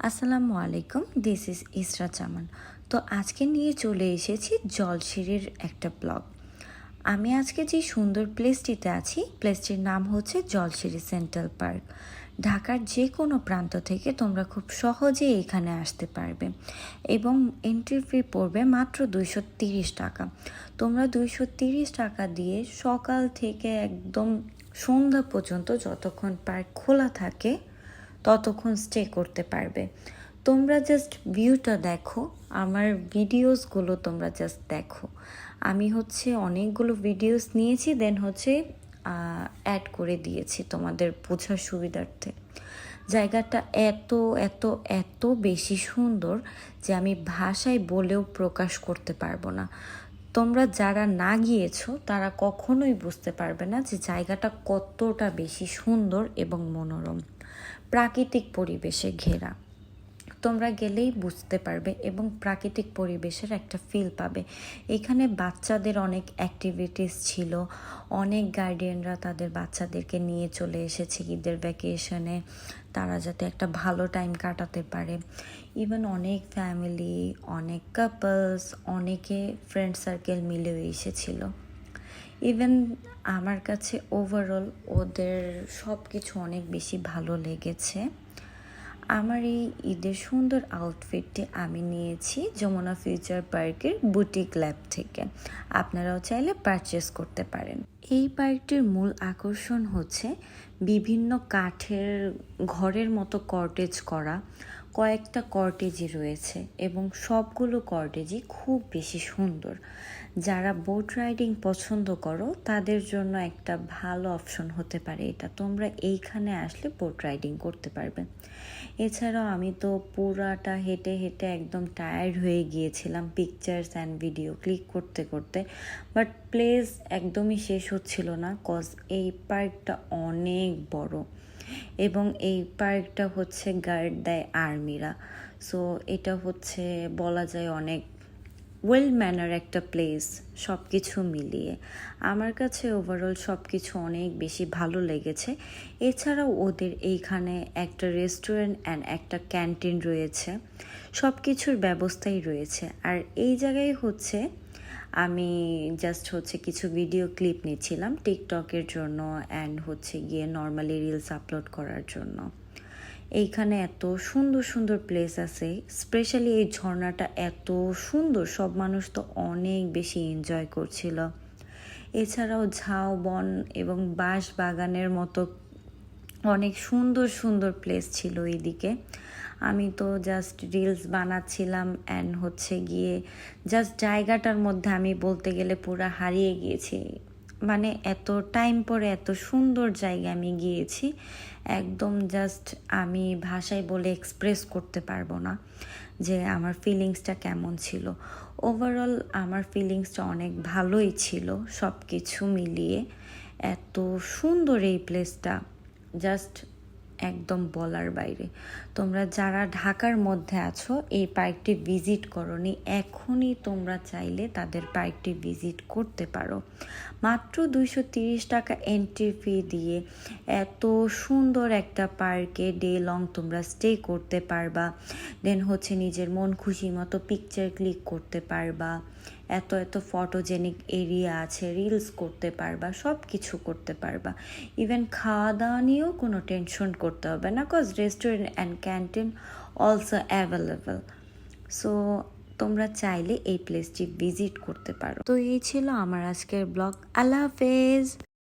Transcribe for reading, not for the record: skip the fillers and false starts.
আসসালামু আলাইকুম, this is ইসরা চামান। তো আজকে নিয়ে চলে এসেছি জলসিঁড়ির একটা ব্লগ। আমি আজকে যে সুন্দর প্লেসটিতে আছি, প্লেসটির নাম হচ্ছে জলসিঁড়ি সেন্ট্রাল পার্ক। ঢাকার যে কোনো প্রান্ত থেকে তোমরা খুব সহজে এখানে আসতে পারবে এবং এন্ট্রি ফি পড়বে মাত্র 230 টাকা। তোমরা 230 টাকা দিয়ে সকাল থেকে একদম সন্ধ্যা পর্যন্ত যতক্ষণ পার্ক খোলা থাকে ততক্ষণ স্টে করতে পারবে। তোমরা জাস্ট ভিউটা দেখো, আমার ভিডিওসগুলো তোমরা জাস্ট দেখো। আমি অনেকগুলো ভিডিওস নিয়েছি, দেন অ্যাড করে দিয়েছি তোমাদের বোঝার সুবিধার্থে। জায়গাটা এত এত এত বেশি সুন্দর যে আমি ভাষায় বলেও প্রকাশ করতে পারবো না। তোমরা যারা না গিয়েছো তারা কখনোই বুঝতে পারবে না যে জায়গাটা কতটা বেশি সুন্দর এবং মনোরম, প্রাকৃতিক পরিবেশে ঘেরা। তোমরা গেলেই বুঝতে পারবে এবং প্রাকৃতিক পরিবেশের একটা ফিল পাবে। এখানে বাচ্চাদের অনেক অ্যাক্টিভিটিস ছিল, অনেক গার্ডিয়ানরা তাদের বাচ্চাদেরকে নিয়ে চলে এসেছে ঈদের ভ্যাকেশনে, তারা যাতে একটা ভালো টাইম কাটাতে পারে। ইভেন অনেক ফ্যামিলি, অনেক কাপলস, অনেকে ফ্রেন্ড সার্কেল মিলেও এসেছিল। ইভেন আমার কাছে ওভারঅল ওদের সব কিছু অনেক বেশি ভালো লেগেছে। আমার এই ঈদের সুন্দর আউটফিটটি আমি নিয়েছি যমুনা ফিউচার পার্কের বুটিক ল্যাব থেকে। আপনারাও চাইলে পারচেস করতে পারেন। এই পার্কটির মূল আকর্ষণ হচ্ছে বিভিন্ন কাঠের ঘরের মতো কর্টেজ করা কয়েকটা কর্টেজই রয়েছে এবং সবগুলো কর্টেজই খুব বেশি সুন্দর। যারা বোট রাইডিং পছন্দ করো তাদের জন্য একটা ভালো অপশন হতে পারে এটা। তোমরা এইখানে আসলে বোট রাইডিং করতে পারবে। এছাড়াও আমি তো পুরাটা হেঁটে হেঁটে একদম টায়ার্ড হয়ে গিয়েছিলাম পিকচার্স অ্যান্ড ভিডিও ক্লিক করতে করতে, বাট প্লেস একদমই শেষ হচ্ছিল না, কজ এই পার্কটা অনেক বড় এবং এই পার্কটা গার্ড দেয় আর্মিরা। সো এটা বলা যায় অনেক ওয়েল ম্যানার একটা প্লেস। সব কিছু মিলিয়ে আমার কাছে ওভারঅল সব কিছু অনেক বেশি ভালো লেগেছে। এছাড়াও ওদের এইখানে একটা রেস্টুরেন্ট অ্যান্ড একটা ক্যান্টিন রয়েছে, সব কিছুর ব্যবস্থাই রয়েছে। আর এই জায়গায় আমি জাস্ট কিছু ভিডিও ক্লিপ নিচ্ছিলাম টিকটকের জন্য অ্যান্ড গিয়ে নর্মালি রিলস আপলোড করার জন্য। এইখানে এত সুন্দর সুন্দর প্লেস আছে, স্পেশালি এই ঝর্ণাটা এত সুন্দর, সব মানুষ তো অনেক বেশি এনজয় করছিল। এছাড়াও ঝাউবন এবং বাঁশ বাগানের মতো অনেক সুন্দর সুন্দর প্লেস ছিল এইদিকে। আমি তো জাস্ট রিলস বানাচ্ছিলাম অ্যান্ড গিয়ে জাস্ট জায়গাটার মধ্যে আমি বলতে গেলে পুরো হারিয়ে গিয়েছি। মানে এত টাইম পরে এত সুন্দর জায়গায় আমি গিয়েছি, একদম জাস্ট আমি ভাষায় বলে এক্সপ্রেস করতে পারবো না যে আমার ফিলিংসটা কেমন ছিল। ওভারঅল আমার ফিলিংসটা অনেক ভালোই ছিল সব কিছু মিলিয়ে। এত সুন্দর এই প্লেসটা, জাস্ট একদম বলার বাইরে। তোমরা যারা ঢাকার মধ্যে আছো এই পার্কটি ভিজিট করোনি, এখনই তোমরা চাইলে তাদের পার্কটি ভিজিট করতে পারো। মাত্র 230 টাকা এন্ট্রি ফি দিয়ে এত সুন্দর একটা পার্কে ডে লং তোমরা স্টে করতে পারবা। দেন নিজের মন খুশি মতো পিকচার ক্লিক করতে পারবা, এত এত ফটোজেনিক এরিয়া আছে, রিলস করতে পারবা, সব কিছু করতে পারবা। ইভেন খাওয়া দাওয়া নিয়েও কোনো টেনশন করতে হবে না, cause restaurant and canteen also available. So তোমরা চাইলে এই প্লেসটি ভিজিট করতে পারো। তো এই ছিল আমার আজকের ব্লগ। আল্লাহ হাফেজ।